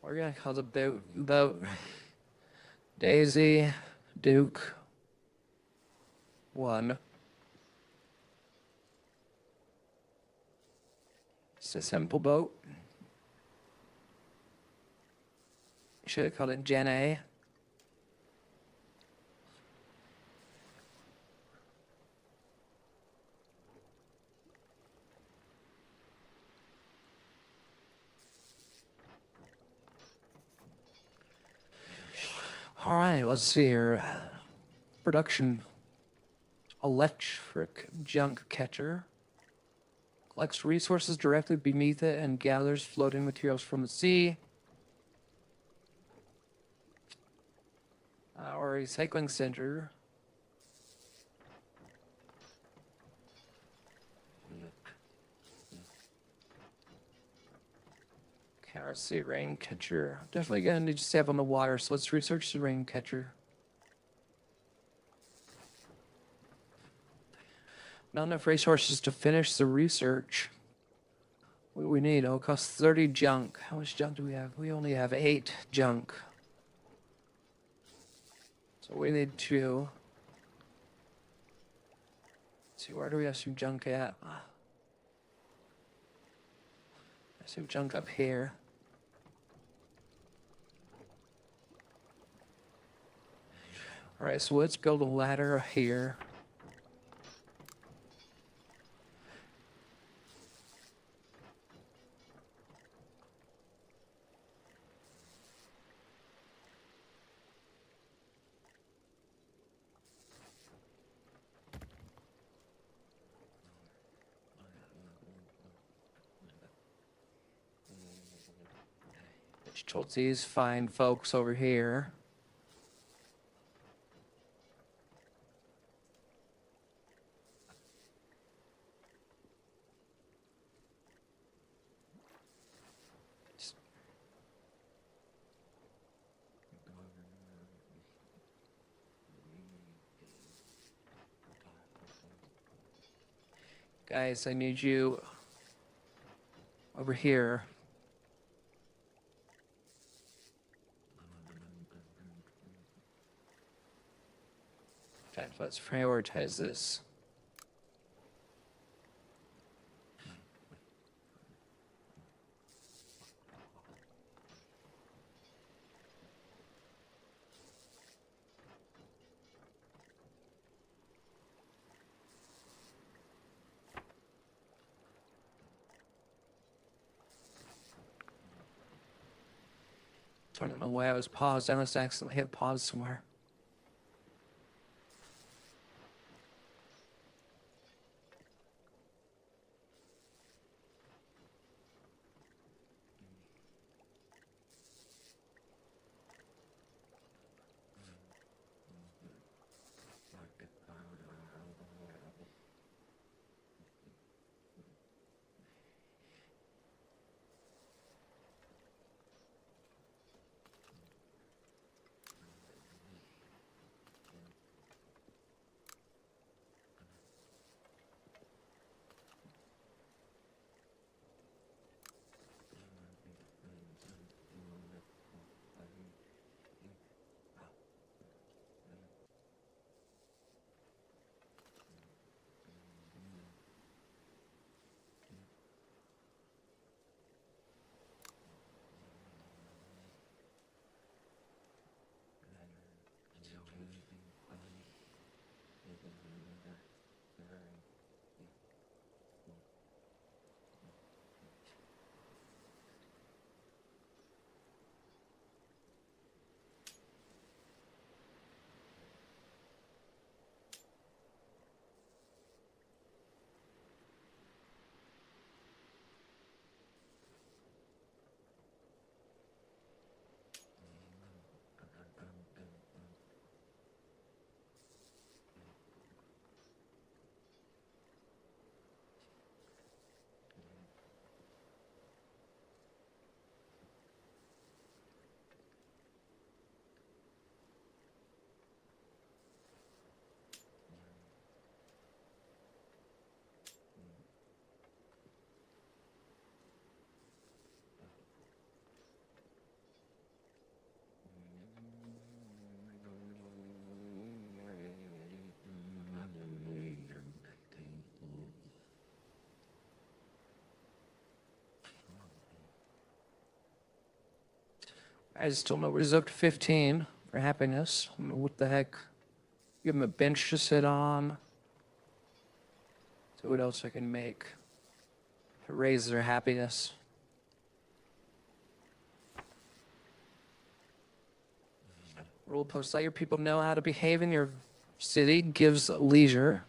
We're gonna call the boat Daisy Duke 1. It's a simple boat. Should have called it Gen A. All right, let's see here. Production electric junk catcher. Collects resources directly beneath it and gathers floating materials from the sea. Our recycling center. Let's see, rain catcher. Definitely gonna need to stay up on the water, so let's research the rain catcher. Not enough resources to finish the research. What we need, oh, it costs 30 junk. How much junk do we have? We only have 8 junk. So we need to see, where do we have some junk at? I have some junk up here. All right, so let's build a ladder here. Told these fine folks over here. Guys, I need you over here. Okay, let's prioritize this. I don't know why I was paused. I must accidentally hit pause somewhere. I just don't know. We're up to 15 for happiness. I don't know what the heck? Give them a bench to sit on. So what else I can make to raise their happiness? Rule post: let your people know how to behave in your city. Gives leisure.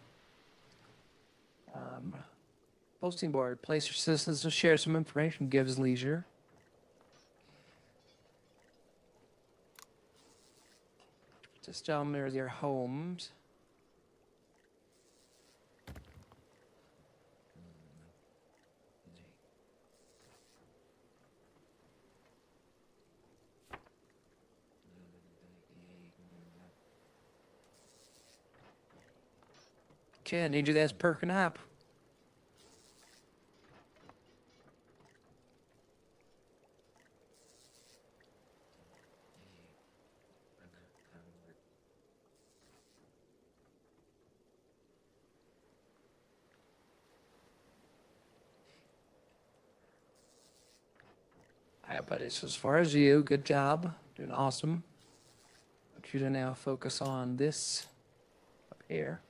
Posting board: place your citizens to share some information. Gives leisure. Just down there, their homes. Okay, I need you guys perking up. All right, buddy. So as far as you, good job. Doing awesome. I want you to now focus on this up here.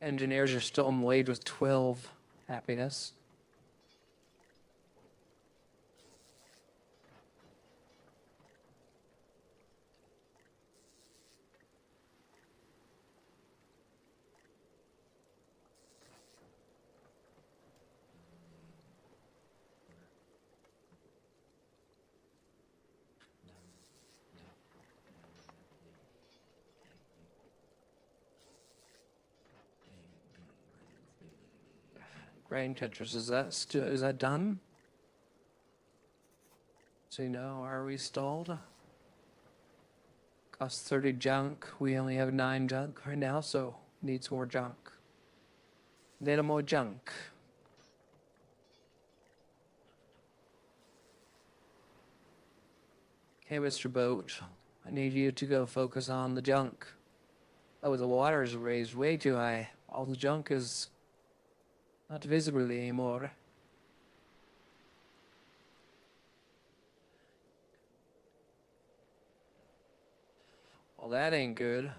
Engineers are still in the lead with 12 happiness. Grain Tetris, is that done? So you know, are we stalled? Costs 30 junk. We only have 9 junk right now, so needs more junk. Need more junk. Okay, Mr. Boat, I need you to go focus on the junk. Oh, the water is raised way too high. All the junk is not visible anymore. Well, that ain't good.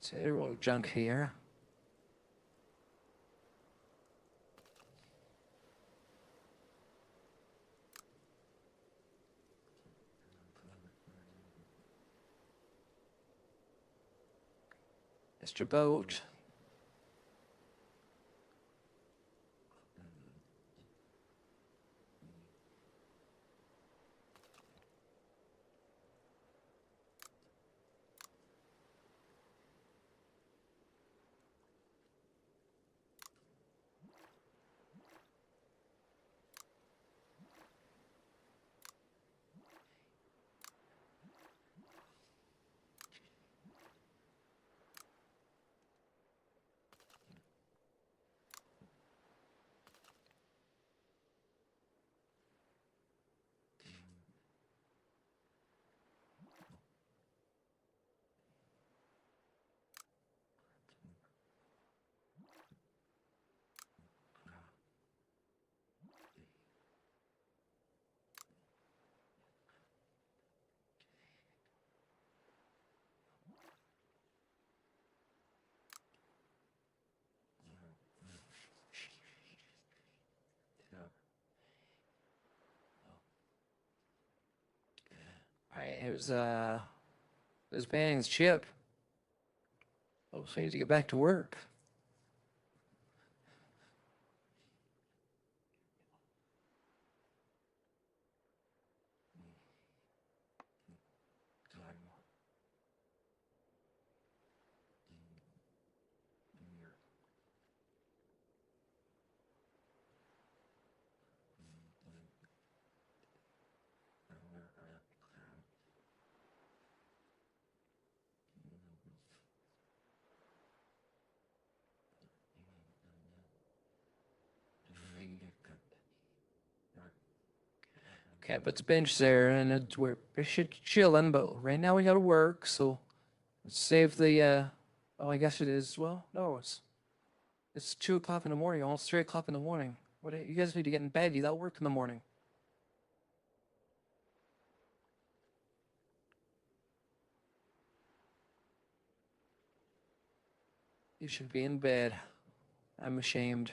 Zero junk here. Mr. Boat. Alright, it was Banning's chip. Oh, so I need to get back to work. Okay, but the bench there, and we're chilling, but right now we gotta work, so let's save the, oh, I guess it is, well, no, it's 2 o'clock in the morning, almost 3 o'clock in the morning. You guys need to get in bed, you gotta work in the morning. You should be in bed. I'm ashamed.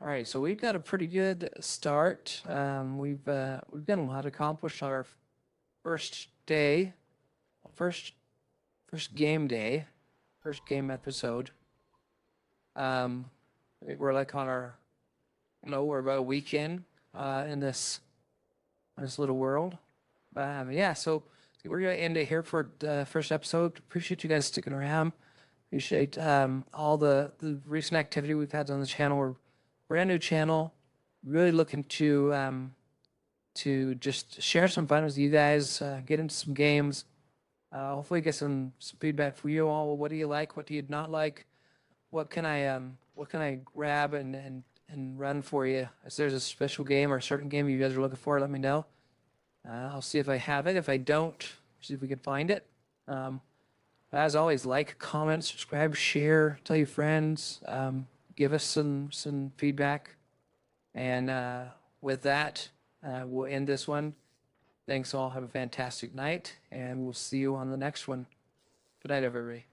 All right, so we've got a pretty good start. We've got a lot accomplished on our first day. first game day, first game episode. We're like on our, we're about a weekend in this little world. Yeah, so we're gonna end it here for the first episode. Appreciate you guys sticking around. Appreciate all the recent activity we've had on the channel. We're brand new channel. Really looking to just share some fun with you guys, get into some games. Hopefully get some feedback for you all. What do you like? What do you not like? What can I grab and run for you? If there's a special game or a certain game you guys are looking for, let me know. I'll see if I have it. If I don't, see if we can find it. As always, like, comment, subscribe, share, tell your friends, give us some feedback. And with that, we'll end this one. Thanks all. Have a fantastic night, and we'll see you on the next one. Good night, everybody.